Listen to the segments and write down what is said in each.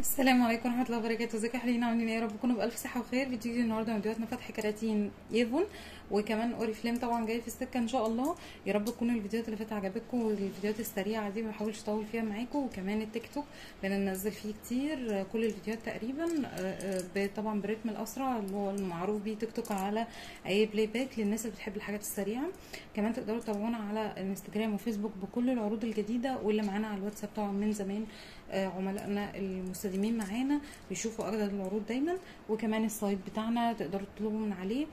السلام عليكم ورحمه الله وبركاته. ازيكم يا حلوين؟ عاملين ايه؟ يا رب تكونوا بالف صحه وخير. فيديو النهارده من فيديوهاتنا فتح كراتين ايفون وكمان اوريفليم طبعا جاي في السكه ان شاء الله. يا رب تكون الفيديوهات اللي فاتت عجبتكم، والفيديوهات السريعه دي ما بحاولش اطول فيها معاكم، وكمان التيك توك بننزل فيه كتير كل الفيديوهات تقريبا طبعا برتم الاسرع اللي هو المعروف بيه تيك توك على اي بلاي باك للناس اللي بتحب الحاجات السريعه. كمان تقدروا تتابعونا على الانستجرام وفيسبوك بكل العروض الجديده، واللي معانا على الواتساب طبعا من زمان عملائنا المستخدمين معانا بيشوفوا اجدد العروض دايما. وكمان السايت بتاعنا تقدروا تطلبوا من عليه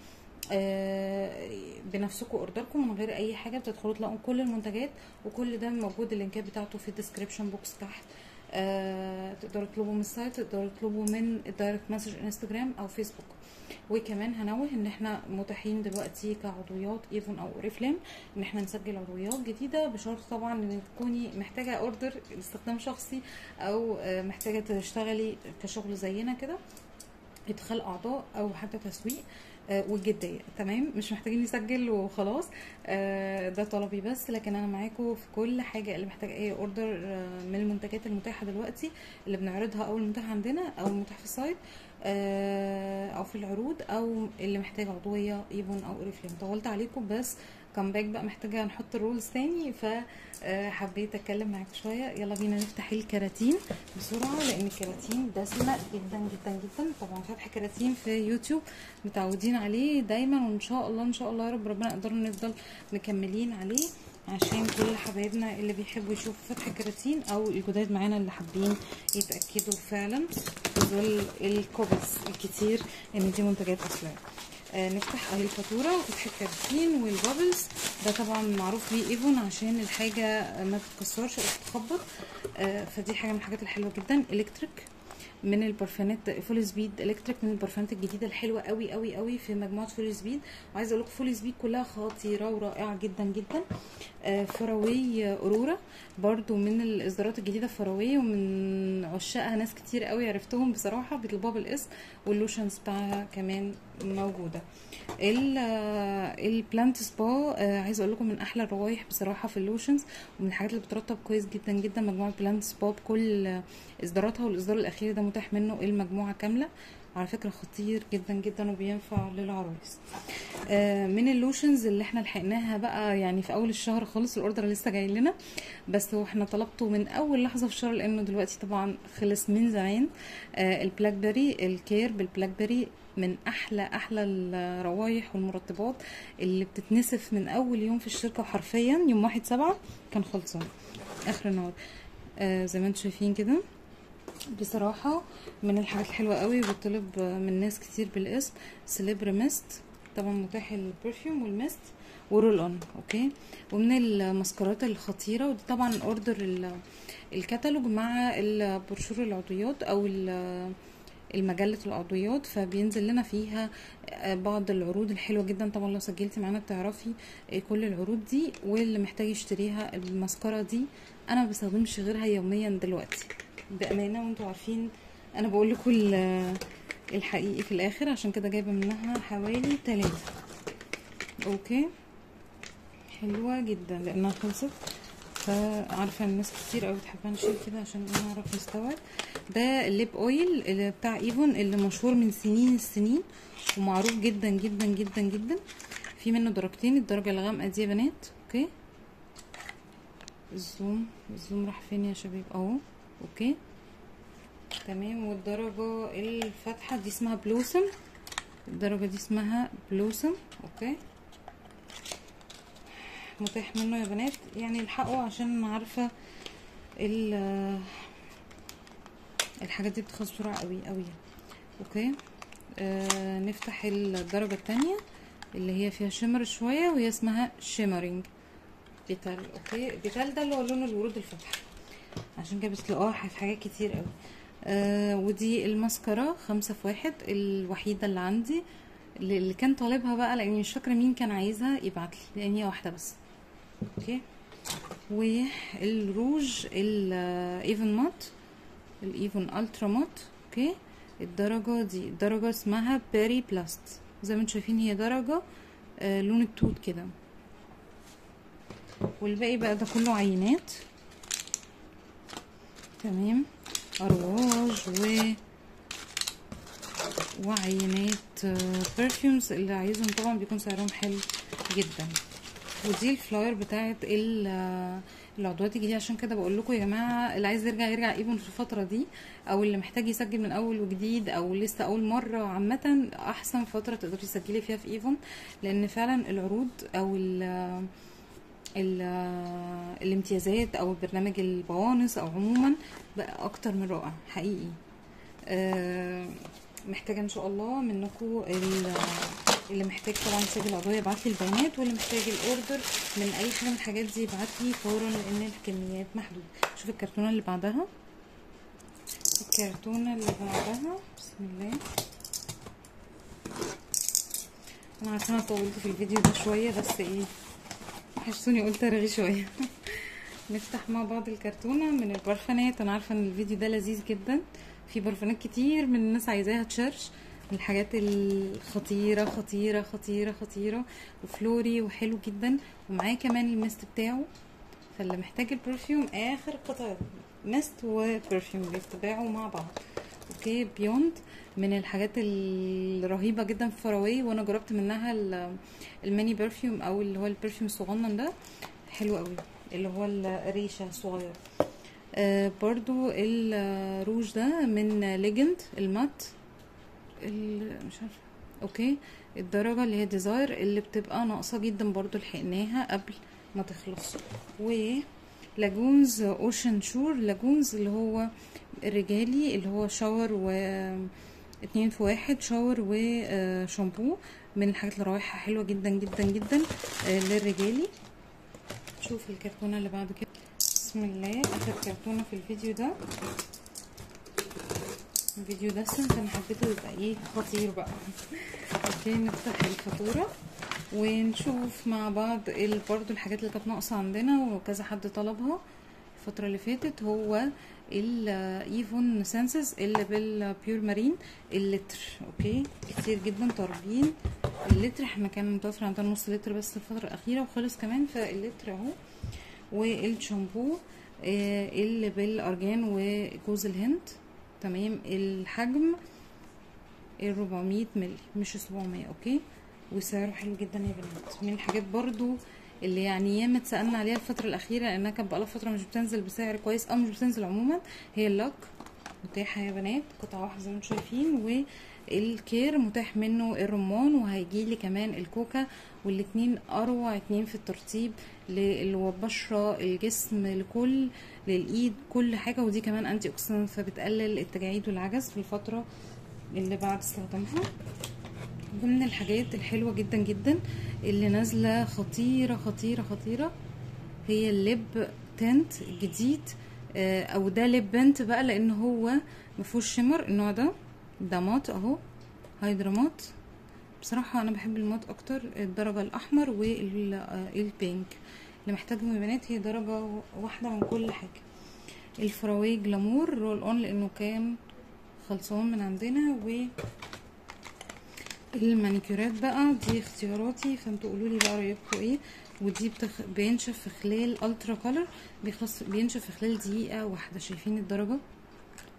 بنفسكم اوردركم من غير اي حاجه، بتدخلوا تلاقوا كل المنتجات وكل ده موجود. اللينكات بتاعته في الديسكريبشن بوكس تحت. تقدروا تطلبوا من السايت، تقدروا تطلبوا من الدايركت مسج انستجرام او فيسبوك. وكمان هنوه ان احنا متاحين دلوقتي كعضويات ايفون او اوريفليم ان احنا نسجل عضويات جديده، بشرط طبعا ان تكوني محتاجه اوردر لاستخدام شخصي او محتاجه تشتغلي كشغل زينا كده، ادخال اعضاء او حتى تسويق والجديه. تمام، مش محتاجين نسجل وخلاص. ده طلبي بس، لكن انا معاكم في كل حاجه. اللي محتاج اي اوردر من المنتجات المتاحه دلوقتي اللي بنعرضها او المتاح عندنا او المتاح في السايت او في العروض، او اللي محتاج عضويه ايفون او اوريفليم. طولت عليكم بس كامباك بقى محتاجه نحط الرولز تاني، فحبيت اتكلم معاكم شويه. يلا بينا نفتح الكراتين بسرعه لان الكراتين دسمه جدا جدا جدا. طبعا فتح كراتين في يوتيوب متعودين عليه دايما، وان شاء الله ان شاء الله يا رب ربنا يقدر نفضل مكملين عليه عشان كل حبايبنا اللي بيحبوا يشوفوا فتح كراتين او الجداد معانا اللي حابين يتاكدوا فعلا في ظل الكوبس الكتير ان دي منتجات اصليه. نفتح اهي الفاتوره وفتح الكراتين والبابلز. ده طبعا معروف بيه ايفون عشان الحاجه ما تتكسرش او تتخبط. فدي حاجه من الحاجات الحلوه جدا. الكتريك من البرفانات، فول سبيد الكتريك من البرفانات الجديده الحلوه قوي قوي قوي في مجموعه فول سبيد. وعايزه اقول لكم فول سبيد كلها خطيره ورائعه جدا جدا. فراوي اورورا برضو من الاصدارات الجديده، فراوي ومن عشاقها ناس كتير قوي عرفتهم بصراحه بيطلبوها بالاسم، واللوشنز بتاعها كمان موجوده. البلانت سبا عايزه اقول لكم من احلى الروايح بصراحه في اللوشنز، ومن الحاجات اللي بترطب كويس جدا جدا. مجموعه بلانت سبا بكل اصداراتها، والاصدار الاخير ده متاح منه المجموعه كامله على فكره، خطير جدا جدا وبينفع للعرايس. من اللوشنز اللي احنا لحقناها بقى يعني في اول الشهر خالص، الاوردر لسه جاي لنا بس هو احنا طلبته من اول لحظه في الشهر لانه دلوقتي طبعا خلص من زمان. البلاك بيري، الكير بالبلاك بيري من احلى الروايح والمرطبات اللي بتتنسف من اول يوم في الشركه، وحرفيا يوم 1/7 كان خلصان اخر النهار. زي ما انتم شايفين كده بصراحه من الحاجات الحلوه قوي وبطلب من ناس كتير بالاسم. سليبر ميست طبعا متاح البرفيوم والميست ورول اون. اوكي، ومن الماسكارات الخطيره، ودي طبعا اوردر الكتالوج مع البروشور العضويات او المجله العضويات، فبينزل لنا فيها بعض العروض الحلوه جدا. طبعا لو سجلتي معانا بتعرفي كل العروض دي، واللي محتاج يشتريها الماسكارا دي انا ما بستخدمش غيرها يوميا دلوقتي بامانه، وانتوا عارفين انا بقول لكم الحقيقي في الاخر، عشان كده جايبه منها حوالي 3. اوكي، حلوه جدا لانها خلصت، فعارفه الناس كتير قوي بتحبها نشيل كده عشان نعرف نستوعب. ده الليب اويل اللي بتاع ايفون اللي مشهور من سنين السنين ومعروف جدا جدا جدا جدا. في منه درجتين، الدرجه الغامقه دي يا بنات. اوكي، الزوم راح فين يا شباب؟ اهو. اوكي تمام. والدرجه الفاتحه دي اسمها بلوسم، الدرجه دي اسمها بلوسم. اوكي، متاح منه يا بنات، يعني الحقوا عشان عارفه الحاجات دي بتخلص بسرعه قوي قوي. اوكي، نفتح الدرجه الثانيه اللي هي فيها شمر شويه، وهي اسمها شيمرينج بيتال. اوكي، بيتال ده اللي هو لون الورود الفاتحه، عشان كده بتلاقوها في حاجات كتير قوي. ودي الماسكارا 5 في 1 الوحيده اللي عندي، اللي كان طالبها بقى لاني مش فاكره مين كان عايزها يبعتلي لان هي واحده بس. اوكي، والروج الايفون مات، الايفون الترا مات. اوكي، الدرجه دي درجه اسمها بيري بلاست، زي ما انتم شايفين هي درجه لون التوت كده. والباقي بقى ده كله عينات. تمام، ارواج وعينات برفيومز اللي عايزهم طبعا بيكون سعرهم حلو جدا. ودي الفلاير بتاعت العضوات الجديده. عشان كده بقول لكم يا جماعه، اللي عايز يرجع ايفون في الفتره دي، او اللي محتاج يسجل من اول وجديد، او لسه اول مره، عامه احسن فتره تقدري تسجلي فيها في ايفون، لان فعلا العروض او ال الامتيازات او برنامج البوانص او عموما بقى اكتر من رائع حقيقي. محتاجه ان شاء الله منكم اللي محتاج طبعا يسجل عضويه يبعت لي البيانات، واللي محتاج الاوردر من اي حاجه من الحاجات دي يبعت لي فورا، لان الكميات محدوده. شوف الكرتونه اللي بعدها، الكرتونه اللي بعدها بسم الله. انا عارفه انا طولت في الفيديو ده شويه، بس ايه حسوني قلت ارغي شويه. نفتح مع بعض الكرتونه من البرفانات. انا عارفه ان الفيديو ده لذيذ جدا، في برفانات كتير من الناس عايزاها تشرش، من الحاجات الخطيره خطيره خطيره خطيره، وفلوري وحلو جدا، ومعاه كمان الميست بتاعه. فاللي محتاج البرفيوم اخر قطعه ميست وبرفيوم بيتباعوا مع بعض. اوكي، بيوند من الحاجات الرهيبه جدا في فراوي، وانا جربت منها الميني برفيوم او اللي هو البرفيوم الصغنن ده، حلو قوي، اللي هو الريشه صغير. برضو الروج ده من ليجند المات، مش عارفه. اوكي، الدرجه اللي هي ديزاير اللي بتبقى ناقصه جدا، برضو لحقناها قبل ما تخلص. ولاجونز اوشن شور، لاجونز اللي هو الرجالي، اللي هو شاور و 2 في 1 شاور وشامبو، من الحاجات اللي روائحها حلوه جدا جدا جدا للرجالي. شوف الكرتونه اللي بعد كده بسم الله، اخر كرتونه في الفيديو ده. الفيديو ده انا حبيته يبقى ايه خطير بقى. اوكي، نفتح الفاتوره ونشوف مع بعض برضو الحاجات اللي كانت ناقصه عندنا وكذا حد طلبها الفتره اللي فاتت. هو الايفون سنسز اللي بالبيور مارين اللتر. اوكي، كتير جدا طالبين اللتر، احنا كان متوفر عندنا نص لتر بس الفتره الاخيره وخلص كمان، فاللتر اهو. والشامبو اللي بالارجان وجوز الهند، تمام، الحجم 400 مللي مش 700. اوكي، وسعره حلو جدا يا بنات. من الحاجات برضو اللي يعني ياما اتسالنا عليها الفتره الاخيره، لانها كانت بقالها فتره مش بتنزل بسعر كويس او مش بتنزل عموما، هي اللاك متاحه يا بنات، قطعه واحده زي ما انتم شايفين، والكير متاح منه الرمان، وهيجيلي كمان الكوكا، والاتنين اروع اتنين في الترطيب للبشره، الجسم، لكل للايد، كل حاجه. ودي كمان انتي اوكسيدنت، فبتقلل التجاعيد والعجز في الفتره اللي بعد استخدامها. ضمن الحاجات الحلوه جدا جدا اللي نازله خطيره خطيره خطيره هي الليب تنت الجديد، او ده ليب بنت بقى، لان هو مفيهوش شمر. النوع ده مات اهو، هايدرا مات. بصراحه انا بحب المات اكتر، الدرجه الاحمر والبينك. اللي محتاجهم يا بنات هي درجه واحده من كل حاجه. الفراوي جلامور رول اون، لانه كان خلصان من عندنا. المانيكيرات بقى دي اختياراتي، فانتوا قولوا لي بقى رايكم ايه. ودي بينشف في خلال الترا كولر، بينشف في خلال دقيقه واحده. شايفين الدرجه؟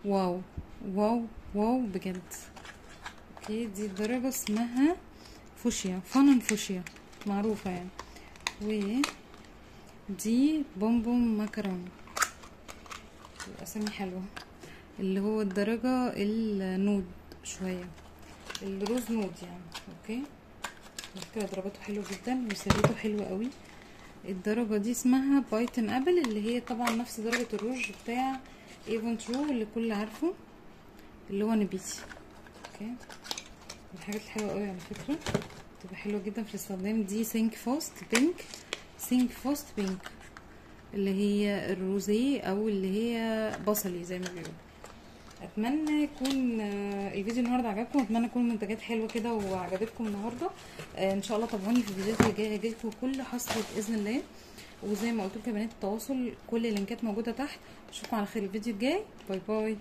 واو واو واو بجد. اوكي، دي الدرجه اسمها فوشيا، فانن فوشيا معروفه يعني. ودي بومبوم ماكارون، الاسامي حلوه، اللي هو الدرجه النود شويه، الروز نود يعني. اوكي، فكرة درجاته حلوه جدا وسريته حلوه قوي. الدرجه دي اسمها بايتن ابل، اللي هي طبعا نفس درجه الروج بتاع ايفون ترو اللي كل عارفه، اللي هو نبيتي. اوكي، الحاجات الحلوه قوي على فكره، بتبقى حلوه جدا في الاستخدام. دي سينك فاست بينك، سينك فاست بينك، اللي هي الروزيه او اللي هي بصلي زي ما بيقولوا. اتمنى يكون الفيديو النهارده عجبكم، اتمنى يكون المنتجات حلوه كده وعجبتكم النهارده. ان شاء الله تابعوني في الفيديوهات اللي جايه، هجيلكم كل حصر باذن الله. وزي ما قلت لكم يا بنات، التواصل كل اللينكات موجوده تحت. اشوفكم على خير الفيديو الجاي، باي باي.